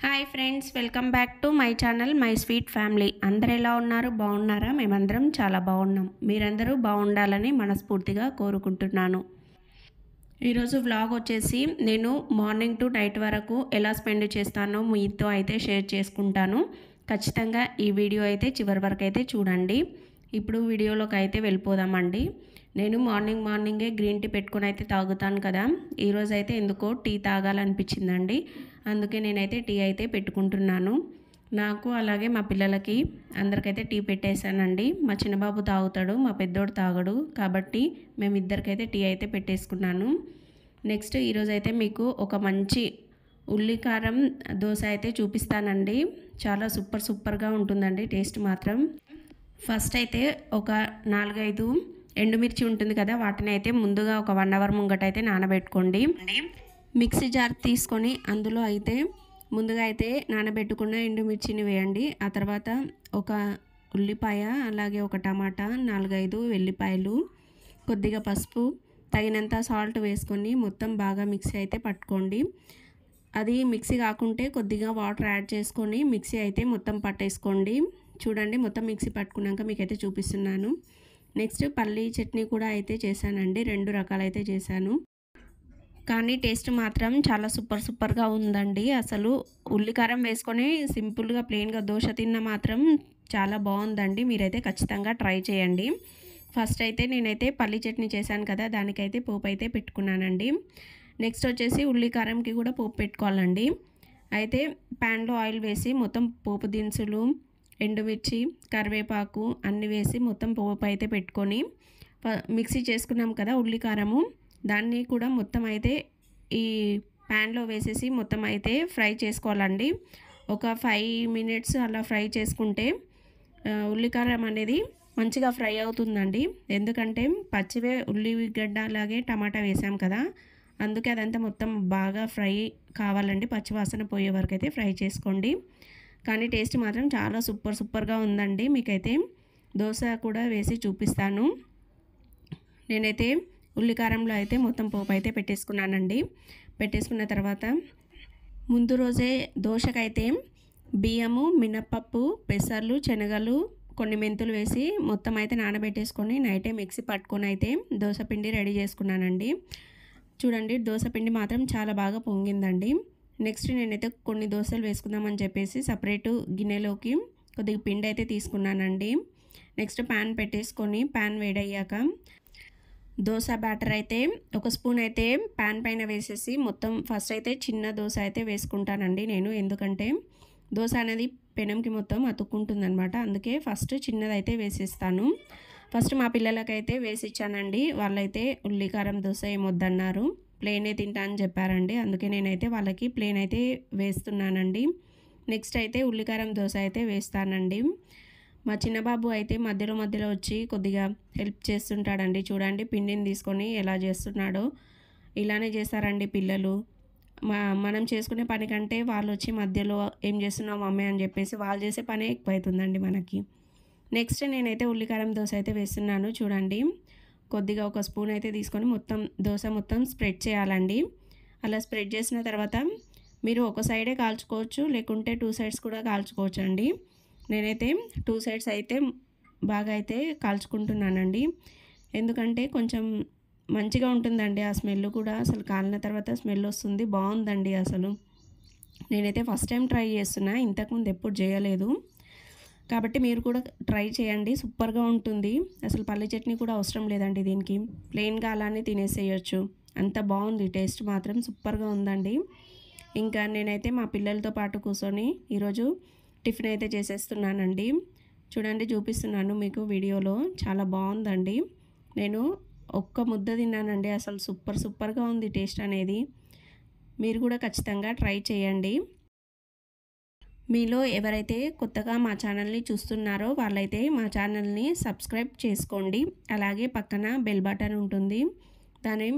Hi friends, welcome back to my channel my sweet family. అందరు ఎలా ఉన్నారు? బాగున్నారా? మేమందరం చాలా బాగున్నాం. మీరందరూ బాగుండాలని మనస్ఫూర్తిగా కోరుకుంటున్నాను. ఈరోజు వ్లాగ్ వచ్చేసి నేను మార్నింగ్ టు నైట్ వరకు ఎలా స్పెండ్ చేస్తానో మీతో అయితే షేర్ చేసుకుంటాను. ఖచ్చితంగా ఈ వీడియో అయితే చివరి వరకు అయితే చూడండి. ఇప్పుడు వీడియోలోకి అయితే వెళ్ళిపోదామండి. నేను మార్నింగే గ్రీన్ టీ పెట్టుకొని అయితే తాగుతాను కదా. ఈరోజు అయితే ఎందుకో టీ తాగాలనిపించిందండి. అందుకే నేనైతే టీ అయితే పెట్టుకుంటున్నాను. నాకు అలాగే మా పిల్లలకి అందరికైతే టీ పెట్టేశానండి. మా చిన్నబాబు తాగుతాడు, మా పెద్దోడు తాగడు. కాబట్టి మేమిద్దరికైతే టీ అయితే పెట్టేసుకున్నాను. నెక్స్ట్ ఈరోజు అయితే మీకు ఒక మంచి ఉల్లికారం దోశ అయితే చూపిస్తానండి. చాలా సూపర్గా ఉంటుందండి టేస్ట్ మాత్రం. ఫస్ట్ అయితే ఒక 4-5 ఎండుమిర్చి ఉంటుంది కదా, వాటిని అయితే ముందుగా ఒక 1 అవర్ ముంగట అయితే నానబెట్టుకోండి. మిక్సీ జార్ తీసుకొని అందులో అయితే ముందుగా అయితే నానబెట్టుకున్న ఎండుమిర్చిని వేయండి. ఆ తర్వాత ఒక ఉల్లిపాయ, అలాగే ఒక టమాటా, 4-5 వెల్లిపాయలు, కొద్దిగా పసుపు, తగినంత సాల్ట్ వేసుకొని మొత్తం బాగా మిక్సీ అయితే పట్టుకోండి. అది మిక్సీ కాకుంటే కొద్దిగా వాటర్ యాడ్ చేసుకొని మిక్సీ అయితే మొత్తం పట్టేసుకోండి. చూడండి, మొత్తం మిక్సీ పట్టుకున్నాక మీకైతే చూపిస్తున్నాను. నెక్స్ట్ పల్లీ చట్నీ కూడా అయితే చేశానండి. 2 రకాలైతే చేశాను. కానీ టేస్ట్ మాత్రం చాలా సూపర్గా ఉందండి. అసలు ఉల్లికారం వేసుకొని సింపుల్గా ప్లెయిన్గా దోశ తిన్న మాత్రం చాలా బాగుందండి. మీరైతే ఖచ్చితంగా ట్రై చేయండి. ఫస్ట్ అయితే నేనైతే పల్లీ చట్నీ చేశాను కదా, దానికైతే పోపు అయితే పెట్టుకున్నానండి. నెక్స్ట్ వచ్చేసి ఉల్లికారంకి కూడా పోపు పెట్టుకోవాలండి. అయితే ప్యాన్లో ఆయిల్ వేసి మొత్తం పోపు దినుసులు, ఎండుమిర్చి, కరివేపాకు అన్నీ వేసి మొత్తం పోపు అయితే పెట్టుకొని మిక్సీ చేసుకున్నాం కదా ఉల్లికారము, దాన్ని కూడా మొత్తం అయితే ఈ ప్యాన్లో వేసేసి మొత్తం అయితే ఫ్రై చేసుకోవాలండి. ఒక 5 మినిట్స్ అలా ఫ్రై చేసుకుంటే ఉల్లికారం అనేది మంచిగా ఫ్రై అవుతుందండి. ఎందుకంటే పచ్చివే ఉల్లిగడ్డ అలాగే టమాటా వేసాం కదా, అందుకే అదంతా మొత్తం బాగా ఫ్రై కావాలండి. పచ్చివాసన పోయే వరకు అయితే ఫ్రై చేసుకోండి. కానీ టేస్ట్ మాత్రం చాలా సూపర్గా ఉందండి. మీకైతే దోశ కూడా వేసి చూపిస్తాను. నేనైతే ఉల్లికారంలో అయితే మొత్తం పోపు అయితే పెట్టేసుకున్నానండి. పెట్టేసుకున్న తర్వాత ముందు రోజే దోశకైతే బియ్యము, మినప్పప్పు, పెసర్లు, శనగలు, కొన్ని మెంతులు వేసి మొత్తం అయితే నానబెట్టేసుకొని నైటే మిక్సీ పట్టుకొని అయితే దోశ పిండి రెడీ చేసుకున్నానండి. చూడండి, దోశ పిండి మాత్రం చాలా బాగా పొంగిందండి. నెక్స్ట్ నేనైతే కొన్ని దోశలు వేసుకుందామని చెప్పేసి సపరేటు గిన్నెలోకి కొద్దిగా పిండి అయితే తీసుకున్నానండి. నెక్స్ట్ ప్యాన్ పెట్టేసుకొని ప్యాన్ వేడయ్యాక దోశ బ్యాటర్ అయితే ఒక స్పూన్ అయితే ప్యాన్ పైన వేసేసి మొత్తం ఫస్ట్ అయితే చిన్న దోశ అయితే వేసుకుంటానండి నేను. ఎందుకంటే దోశ అనేది పెనంకి మొత్తం అతుక్కుంటుందనమాట. అందుకే ఫస్ట్ చిన్నదైతే వేసేస్తాను. ఫస్ట్ మా పిల్లలకైతే వేసి ఇచ్చానండి. వాళ్ళైతే ఉల్లికారం దోశ ఏమొద్దన్నారు, ప్లెయినే తింటా అని చెప్పారండి. అందుకే నేనైతే వాళ్ళకి ప్లెయిన్ అయితే వేస్తున్నానండి. నెక్స్ట్ అయితే ఉల్లికారం దోశ అయితే వేస్తానండి. మా చిన్నబాబు అయితే మధ్యలో వచ్చి కొద్దిగా హెల్ప్ చేస్తుంటాడండి. చూడండి, పిండిని తీసుకొని ఎలా చేస్తున్నాడో. ఇలానే చేస్తారండి పిల్లలు. మనం చేసుకునే పని కంటే వాళ్ళు వచ్చి మధ్యలో ఏం చేస్తున్నావు మమ్మీ అని చెప్పేసి వాళ్ళు చేసే పనే ఎక్కువ అవుతుందండి మనకి. నెక్స్ట్ నేనైతే ఉల్లికారం దోశ అయితే వేస్తున్నాను. చూడండి, కొద్దిగా ఒక స్పూన్ అయితే తీసుకొని మొత్తం దోశ మొత్తం స్ప్రెడ్ చేయాలండి. అలా స్ప్రెడ్ చేసిన తర్వాత మీరు ఒక సైడే కాల్చుకోవచ్చు, లేకుంటే 2 సైడ్స్ కూడా కాల్చుకోవచ్చు అండి. నేనైతే 2 సైడ్స్ అయితే బాగా అయితే కాల్చుకుంటున్నానండి. ఎందుకంటే కొంచెం మంచిగా ఉంటుందండి. ఆ స్మెల్ కూడా అసలు కాలిన తర్వాత స్మెల్ వస్తుంది, బాగుందండి అసలు. నేనైతే ఫస్ట్ టైం ట్రై చేస్తున్నా, ఇంతకుముందు ఎప్పుడు చేయలేదు. కాబట్టి మీరు కూడా ట్రై చేయండి, సూపర్గా ఉంటుంది. అసలు పల్లి చట్నీ కూడా అవసరం లేదండి దీనికి, ప్లెయిన్గా అలానే తినేసేయచ్చు. అంత బాగుంది, టేస్ట్ మాత్రం సూపర్గా ఉందండి. ఇంకా నేనైతే మా పిల్లలతో పాటు కూర్చొని ఈరోజు టిఫిన్ అయితే చేసేస్తున్నానండి. చూడండి, చూపిస్తున్నాను మీకు వీడియోలో. చాలా బాగుందండి. నేను ఒక్క ముద్ద తిన్నానండి. అసలు సూపర్గా ఉంది టేస్ట్ అనేది. మీరు కూడా ఖచ్చితంగా ట్రై చేయండి. మీలో ఎవరైతే కొత్తగా మా ఛానల్ని చూస్తున్నారో వాళ్ళైతే మా ఛానల్ని సబ్స్క్రైబ్ చేసుకోండి. అలాగే పక్కన బెల్ బటన్ ఉంటుంది, దాన్ని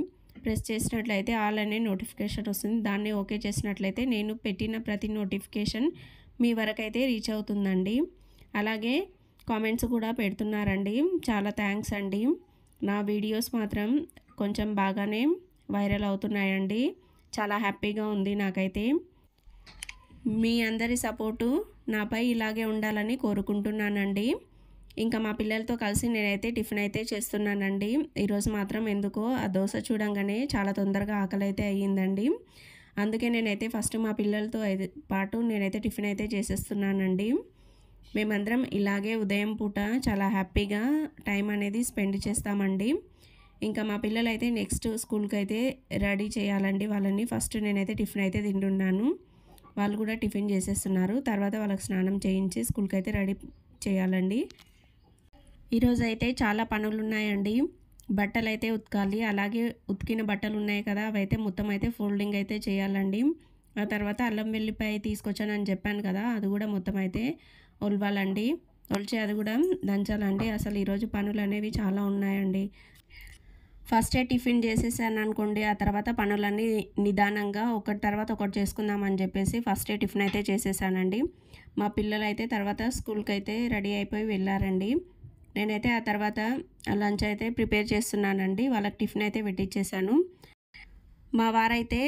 ప్రెస్ చేసినట్లయితే ఆల్ అనే నోటిఫికేషన్ వస్తుంది. దాన్ని ఓకే చేసినట్లయితే నేను పెట్టిన ప్రతి నోటిఫికేషన్ మీ వరకైతే రీచ్ అవుతుందండి. అలాగే కామెంట్స్ కూడా పెడుతున్నారండి, చాలా థ్యాంక్స్ అండి. నా వీడియోస్ మాత్రం కొంచెం బాగానే వైరల్ అవుతున్నాయండి. చాలా హ్యాపీగా ఉంది నాకైతే. మీ అందరి సపోర్టు నాపై ఇలాగే ఉండాలని కోరుకుంటున్నానండి. ఇంకా మా పిల్లలతో కలిసి నేనైతే టిఫిన్ అయితే చేస్తున్నానండి. ఈరోజు మాత్రం ఎందుకో ఆ దోశ చూడంగానే చాలా తొందరగా ఆకలి అయితే అయ్యిందండి. అందుకే నేనైతే ఫస్ట్ మా పిల్లలతో పాటు నేనైతే టిఫిన్ అయితే చేసేస్తున్నానండి. మేమందరం ఇలాగే ఉదయం పూట చాలా హ్యాపీగా టైం అనేది స్పెండ్ చేస్తామండి. ఇంకా మా పిల్లలైతే నెక్స్ట్ స్కూల్కి అయితే రెడీ చేయాలండి వాళ్ళని. ఫస్ట్ నేనైతే టిఫిన్ అయితే తింటున్నాను. వాళ్ళు కూడా టిఫిన్ చేసేస్తున్నారు. తర్వాత వాళ్ళకి స్నానం చేయించి స్కూల్కి అయితే రెడీ చేయాలండి. ఈరోజు అయితే చాలా పనులు ఉన్నాయండి. బట్టలు అయితే ఉతకాలి, అలాగే ఉతికిన బట్టలు ఉన్నాయి కదా అవైతే మొత్తం అయితే ఫోల్డింగ్ అయితే చేయాలండి. ఆ తర్వాత అల్లం వెల్లిపాయ తీసుకొచ్చానని చెప్పాను కదా, అది కూడా మొత్తం అయితే ఒలవాలండి. ఒలిచి అది కూడా దంచాలండి. అసలు ఈరోజు పనులు అనేవి చాలా ఉన్నాయండి. ఫస్టే టిఫిన్ చేసేసాను అనుకోండి, ఆ తర్వాత పనులన్నీ నిదానంగా ఒకటి తర్వాత ఒకటి చేసుకుందామని చెప్పేసి ఫస్టే టిఫిన్ అయితే చేసేసానండి. మా పిల్లలు అయితే తర్వాత స్కూల్కి అయితే రెడీ అయిపోయి వెళ్ళారండి. నేనైతే ఆ తర్వాత లంచ్ అయితే ప్రిపేర్ చేస్తున్నానండి. వాళ్ళకి టిఫిన్ అయితే పెట్టించేసాను. మా వారైతే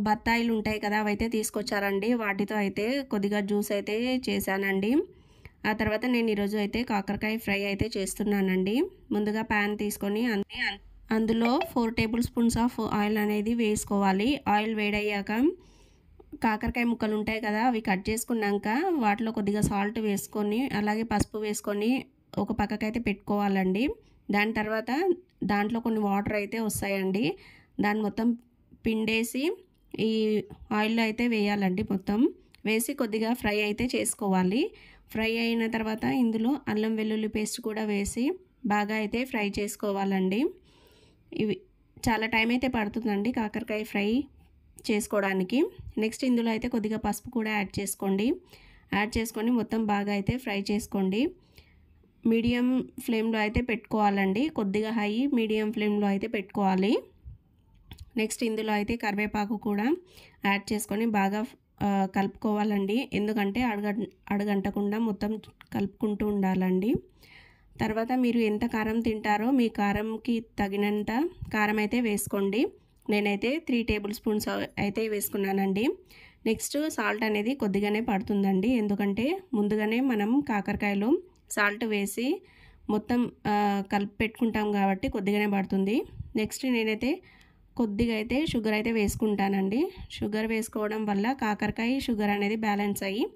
బత్తాయిలు ఉంటాయి కదా అవైతే తీసుకొచ్చారండి. వాటితో అయితే కొద్దిగా జ్యూస్ అయితే చేశానండి. ఆ తర్వాత నేను ఈరోజు అయితే కాకరకాయ ఫ్రై అయితే చేస్తున్నానండి. ముందుగా ప్యాన్ తీసుకొని అందులో 4 టేబుల్ స్పూన్స్ ఆఫ్ ఆయిల్ అనేది వేసుకోవాలి. ఆయిల్ వేడయ్యాక కాకరకాయ ముక్కలు ఉంటాయి కదా అవి కట్ చేసుకున్నాక వాటిలో కొద్దిగా సాల్ట్ వేసుకొని అలాగే పసుపు వేసుకొని ఒక పక్కకైతే పెట్టుకోవాలండి. దాని తర్వాత దాంట్లో కొన్ని వాటర్ అయితే వస్తాయండి. దాన్ని మొత్తం పిండేసి ఈ ఆయిల్లో అయితే వేయాలండి. మొత్తం వేసి కొద్దిగా ఫ్రై అయితే చేసుకోవాలి. ఫ్రై అయిన తర్వాత ఇందులో అల్లం వెల్లుల్లి పేస్ట్ కూడా వేసి బాగా అయితే ఫ్రై చేసుకోవాలండి. ఇవి చాలా టైం అయితే పడుతుందండి కాకరకాయ ఫ్రై చేసుకోవడానికి. నెక్స్ట్ ఇందులో అయితే కొద్దిగా పసుపు కూడా యాడ్ చేసుకోండి. యాడ్ చేసుకొని మొత్తం బాగా అయితే ఫ్రై చేసుకోండి. మీడియం ఫ్లేమ్లో అయితే పెట్టుకోవాలండి. కొద్దిగా హై మీడియం ఫ్లేమ్లో అయితే పెట్టుకోవాలి. నెక్స్ట్ ఇందులో అయితే కరివేపాకు కూడా యాడ్ చేసుకొని బాగా కలుపుకోవాలండి. ఎందుకంటే అడుగంటకుండా మొత్తం కలుపుకుంటూ ఉండాలండి. తర్వాత మీరు ఎంత కారం తింటారో మీ కారంకి తగినంత కారం అయితే వేసుకోండి. నేనైతే 3 టేబుల్ స్పూన్స్ అయితే వేసుకున్నానండి. నెక్స్ట్ సాల్ట్ అనేది కొద్దిగానే పడుతుందండి. ఎందుకంటే ముందుగానే మనం కాకరకాయలో సాల్ట్ వేసి మొత్తం కలిపి పెట్టుకుంటాం కాబట్టి కొద్దిగానే పడుతుంది. నెక్స్ట్ నేనైతే కొద్దిగా అయితే షుగర్ అయితే వేసుకుంటానండి. షుగర్ వేసుకోవడం వల్ల కాకరకాయ షుగర్ అనేది బ్యాలెన్స్ అయ్యి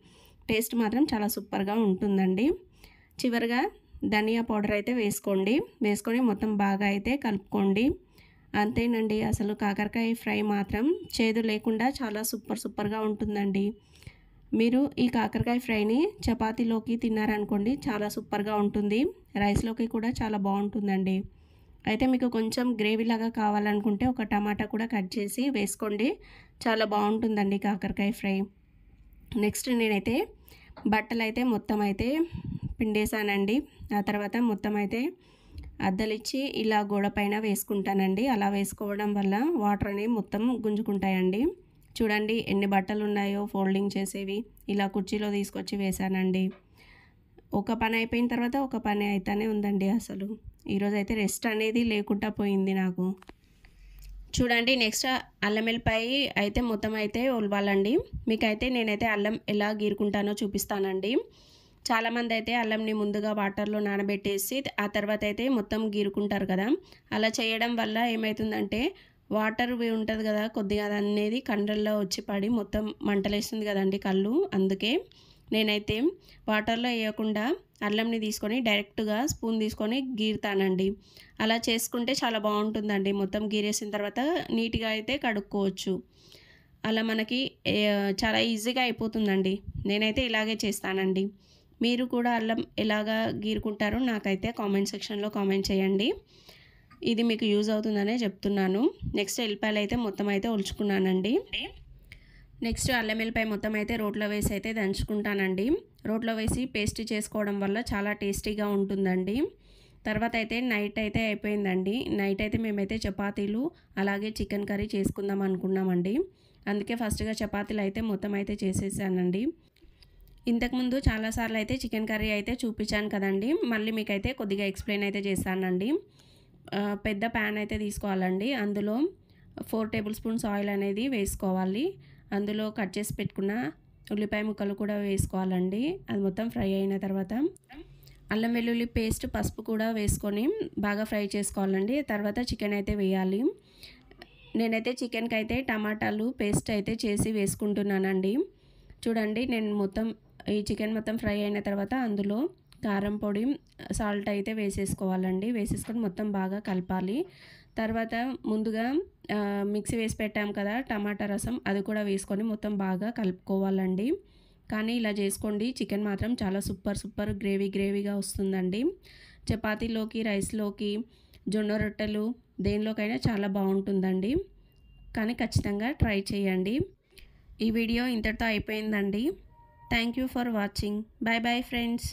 టేస్ట్ మాత్రం చాలా సూపర్గా ఉంటుందండి. చివరిగా ధనియా పౌడర్ అయితే వేసుకోండి. వేసుకొని మొత్తం బాగా అయితే కలుపుకోండి. అంతేనండి. అసలు కాకరకాయ ఫ్రై మాత్రం చేదు లేకుండా చాలా సూపర్గా ఉంటుందండి. మీరు ఈ కాకరకాయ ఫ్రైని చపాతీలోకి తిన్నారనుకోండి చాలా సూపర్గా ఉంటుంది. రైస్లోకి కూడా చాలా బాగుంటుందండి. అయితే మీకు కొంచెం గ్రేవీ లాగా కావాలనుకుంటే ఒక టమాటా కూడా కట్ చేసి వేసుకోండి. చాలా బాగుంటుందండి కాకరకాయ ఫ్రై. నెక్స్ట్ నేనైతే బట్టలు అయితే మొత్తం అయితే పిండేసానండి. ఆ తర్వాత మొత్తం అయితే అద్దలిచ్చి ఇలా గోడ పైన వేసుకుంటానండి. అలా వేసుకోవడం వల్ల వాటర్ అనేవి మొత్తం గుంజుకుంటాయండి. చూడండి ఎన్ని బట్టలు ఉన్నాయో ఫోల్డింగ్ చేసేవి. ఇలా కుర్చీలో తీసుకొచ్చి వేసానండి. ఒక పని అయిపోయిన తర్వాత ఒక పని అయితేనే ఉందండి. అసలు ఈరోజైతే రెస్ట్ అనేది లేకుండా పోయింది నాకు. చూడండి నెక్స్ట్ అల్లం వెల్లిపాయ అయితే మొత్తం అయితే ఒలవాలండి. మీకైతే నేనైతే అల్లం ఎలా గీరుకుంటానో చూపిస్తానండి. చాలామంది అయితే అల్లంని ముందుగా వాటర్లో నానబెట్టేసి ఆ తర్వాత అయితే మొత్తం గీరుకుంటారు కదా. అలా చేయడం వల్ల ఏమవుతుందంటే వాటర్ ఉంటుంది కదా కొద్దిగా అనేది కండ్రల్లో వచ్చి పడి మొత్తం మంటలేస్తుంది కదండి కళ్ళు. అందుకే నేనైతే వాటర్లో వేయకుండా అల్లంని తీసుకొని డైరెక్ట్గా స్పూన్ తీసుకొని గీరుతానండి. అలా చేసుకుంటే చాలా బాగుంటుందండి. మొత్తం గీరేసిన తర్వాత నీట్గా అయితే కడుక్కోవచ్చు. అలా మనకి చాలా ఈజీగా అయిపోతుందండి. నేనైతే ఇలాగే చేస్తానండి. మీరు కూడా అల్లం ఎలాగా గీరుకుంటారో నాకైతే కామెంట్ సెక్షన్లో కామెంట్ చేయండి. ఇది మీకు యూజ్ అవుతుందనే చెప్తున్నాను. నెక్స్ట్ ఎల్లిపాయలు అయితే మొత్తం అయితే ఒలుచుకున్నానండి. నెక్స్ట్ అల్లం వెల్లిపాయ మొత్తం అయితే రోట్లో వేసి అయితే దంచుకుంటానండి. రోట్లో వేసి పేస్ట్ చేసుకోవడం వల్ల చాలా టేస్టీగా ఉంటుందండి. తర్వాత అయితే నైట్ అయితే అయిపోయిందండి. నైట్ అయితే మేమైతే చపాతీలు అలాగే చికెన్ కర్రీ చేసుకుందాం అనుకున్నామండి. అందుకే ఫస్ట్గా చపాతీలు అయితే మొత్తం అయితే చేసేసానండి. ఇంతకుముందు చాలాసార్లు అయితే చికెన్ కర్రీ అయితే చూపించాను కదండి. మళ్ళీ మీకైతే కొద్దిగా ఎక్స్ప్లెయిన్ అయితే చేస్తానండి. పెద్ద ప్యాన్ అయితే తీసుకోవాలండి. అందులో 4 టేబుల్ స్పూన్స్ ఆయిల్ అనేది వేసుకోవాలి. అందులో కట్ చేసి పెట్టుకున్న ఉల్లిపాయ ముక్కలు కూడా వేసుకోవాలండి. అది మొత్తం ఫ్రై అయిన తర్వాత అల్లం వెల్లుల్లి పేస్ట్, పసుపు కూడా వేసుకొని బాగా ఫ్రై చేసుకోవాలండి. తర్వాత చికెన్ అయితే వేయాలి. నేనైతే చికెన్కి అయితే టమాటాలు పేస్ట్ అయితే చేసి వేసుకుంటున్నానండి. చూడండి, నేను మొత్తం ఈ చికెన్ మొత్తం ఫ్రై అయిన తర్వాత అందులో కారం పొడి, సాల్ట్ అయితే వేసేసుకోవాలండి. వేసేసుకొని మొత్తం బాగా కలపాలి. తర్వాత ముందుగా మిక్సీ వేసి పెట్టాం కదా టమాటా రసం, అది కూడా వేసుకొని మొత్తం బాగా కలుపుకోవాలండి. కానీ ఇలా చేసుకోండి, చికెన్ మాత్రం చాలా సూపర్ గ్రేవీగా వస్తుందండి. చపాతీలోకి, రైస్లోకి, జొన్న రొట్టెలు దేనిలోకైనా చాలా బాగుంటుందండి. కానీ ఖచ్చితంగా ట్రై చేయండి. ఈ వీడియో ఇంతటితో అయిపోయిందండి. Thank you for watching. Bye bye friends.